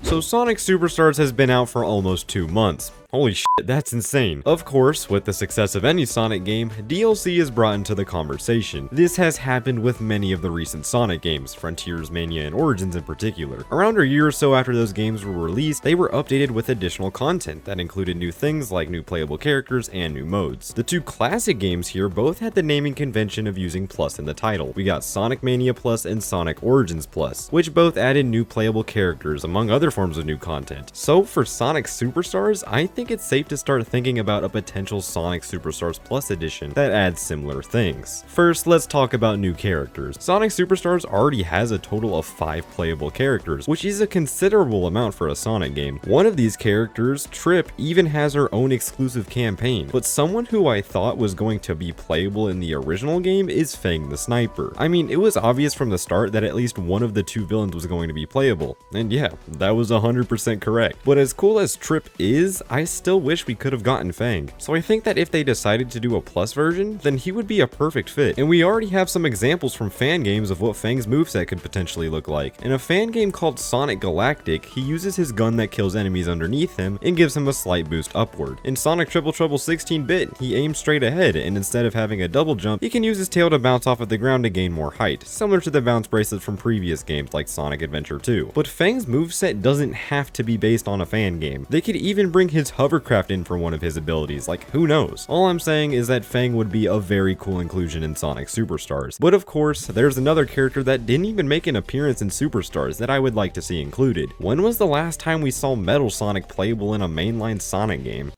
So Sonic Superstars has been out for almost 2 months. Holy shit, that's insane. Of course, with the success of any Sonic game, DLC is brought into the conversation. This has happened with many of the recent Sonic games, Frontiers, Mania, and Origins in particular. Around a year or so after those games were released, they were updated with additional content that included new things like new playable characters and new modes. The two classic games here both had the naming convention of using plus in the title. We got Sonic Mania Plus and Sonic Origins Plus, which both added new playable characters among other forms of new content. So for Sonic Superstars, I think it's safe to start thinking about a potential Sonic Superstars Plus edition that adds similar things. First, let's talk about new characters. Sonic Superstars already has a total of 5 playable characters, which is a considerable amount for a Sonic game. One of these characters, Trip, even has her own exclusive campaign, but someone who I thought was going to be playable in the original game is Fang the Sniper. I mean, it was obvious from the start that at least one of the two villains was going to be playable, and yeah, that was 100% correct. But as cool as Trip is, I still wish we could have gotten Fang. So I think that if they decided to do a plus version, then he would be a perfect fit. And we already have some examples from fan games of what Fang's moveset could potentially look like. In a fan game called Sonic Galactic, he uses his gun that kills enemies underneath him and gives him a slight boost upward. In Sonic Triple Trouble 16-bit, he aims straight ahead, and instead of having a double jump, he can use his tail to bounce off of the ground to gain more height, similar to the bounce bracelet from previous games like Sonic Adventure 2. But Fang's moveset doesn't have to be based on a fan game. They could even bring his hovercraft in for one of his abilities, like who knows. All I'm saying is that Fang would be a very cool inclusion in Sonic Superstars. But of course, there's another character that didn't even make an appearance in Superstars that I would like to see included. When was the last time we saw Metal Sonic playable in a mainline Sonic game?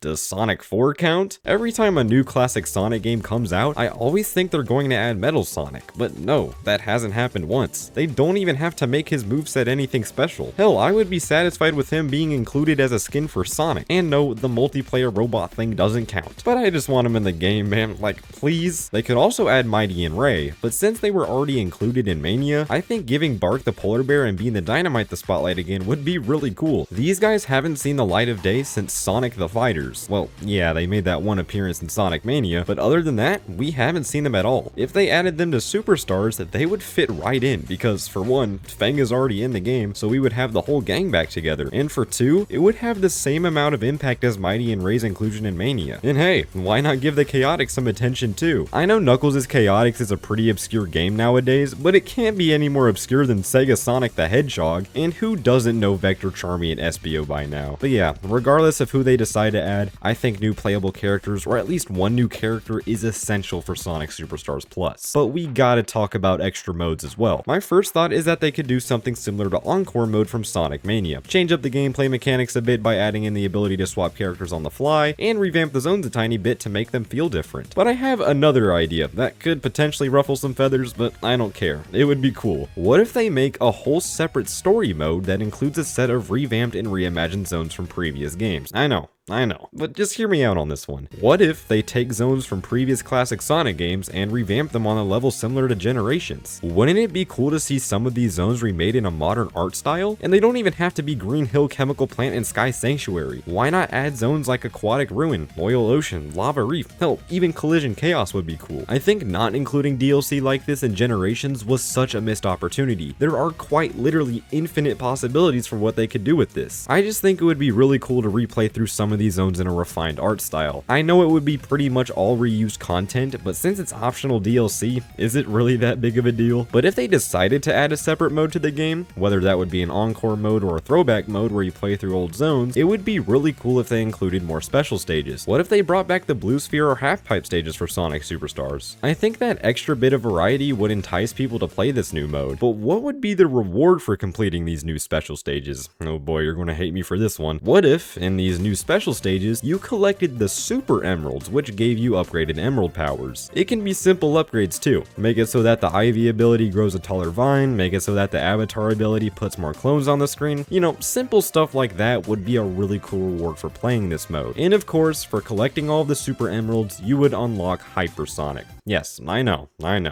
Does Sonic 4 count? Every time a new classic Sonic game comes out, I always think they're going to add Metal Sonic, but no, that hasn't happened once. They don't even have to make his moveset anything special. Hell, I would be satisfied with him being included as a skin for Sonic. And no, the multiplayer robot thing doesn't count. But I just want him in the game, man, like please. They could also add Mighty and Ray, but since they were already included in Mania, I think giving Bark the Polar Bear and Bean the Dynamite the spotlight again would be really cool. These guys haven't seen the light of day since Sonic the Fighter. Well, yeah, they made that one appearance in Sonic Mania, but other than that, we haven't seen them at all. If they added them to Superstars, they would fit right in, because for one, Fang is already in the game, so we would have the whole gang back together, and for two, it would have the same amount of impact as Mighty and Ray's inclusion in Mania. And hey, why not give the Chaotix some attention too? I know Knuckles' Chaotix is a pretty obscure game nowadays, but it can't be any more obscure than Sega Sonic the Hedgehog, and who doesn't know Vector, Charmy, and Espio by now? But yeah, regardless of who they decide to add, I think new playable characters, or at least one new character, is essential for Sonic Superstars Plus. But we gotta talk about extra modes as well. My first thought is that they could do something similar to Encore mode from Sonic Mania. Change up the gameplay mechanics a bit by adding in the ability to swap characters on the fly, and revamp the zones a tiny bit to make them feel different. But I have another idea that could potentially ruffle some feathers, but I don't care. It would be cool. What if they make a whole separate story mode that includes a set of revamped and reimagined zones from previous games? I know, but just hear me out on this one. What if they take zones from previous classic Sonic games and revamp them on a level similar to Generations? Wouldn't it be cool to see some of these zones remade in a modern art style? And they don't even have to be Green Hill, Chemical Plant, and Sky Sanctuary. Why not add zones like Aquatic Ruin, Loyal Ocean, Lava Reef? Hell, even Collision Chaos would be cool. I think not including DLC like this in Generations was such a missed opportunity. There are quite literally infinite possibilities for what they could do with this. I just think it would be really cool to replay through some of these zones in a refined art style. I know it would be pretty much all reused content, but since it's optional DLC, is it really that big of a deal? But if they decided to add a separate mode to the game, whether that would be an Encore mode or a Throwback mode where you play through old zones, it would be really cool if they included more special stages. What if they brought back the Blue Sphere or Half Pipe stages for Sonic Superstars? I think that extra bit of variety would entice people to play this new mode, but what would be the reward for completing these new special stages? Oh boy, you're going to hate me for this one. What if, in these new special stages, you collected the Super Emeralds, which gave you upgraded emerald powers? It can be simple upgrades too. Make it so that the Ivy ability grows a taller vine, make it so that the Avatar ability puts more clones on the screen. You know, simple stuff like that would be a really cool reward for playing this mode. And of course, for collecting all of the Super Emeralds, you would unlock Hypersonic. Yes, I know.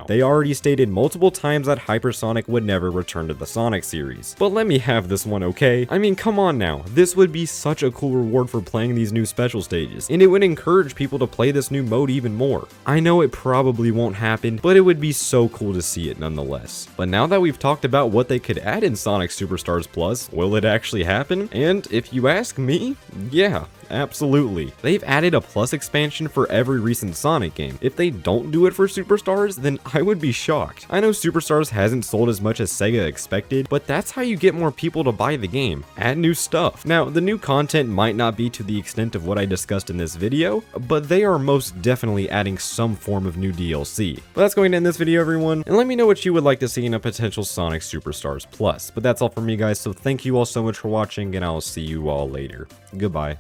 They already stated multiple times that Hypersonic would never return to the Sonic series. But let me have this one, okay? I mean, come on now. This would be such a cool reward for playing these new special stages, and it would encourage people to play this new mode even more. I know it probably won't happen, but it would be so cool to see it nonetheless. But now that we've talked about what they could add in Sonic Superstars Plus, will it actually happen? And if you ask me, yeah. Absolutely. They've added a Plus expansion for every recent Sonic game. If they don't do it for Superstars, then I would be shocked. I know Superstars hasn't sold as much as Sega expected, but that's how you get more people to buy the game. Add new stuff. Now, the new content might not be to the extent of what I discussed in this video, but they are most definitely adding some form of new DLC. But that's going to end this video, everyone, and let me know what you would like to see in a potential Sonic Superstars Plus. But that's all from me, guys, so thank you all so much for watching, and I'll see you all later. Goodbye.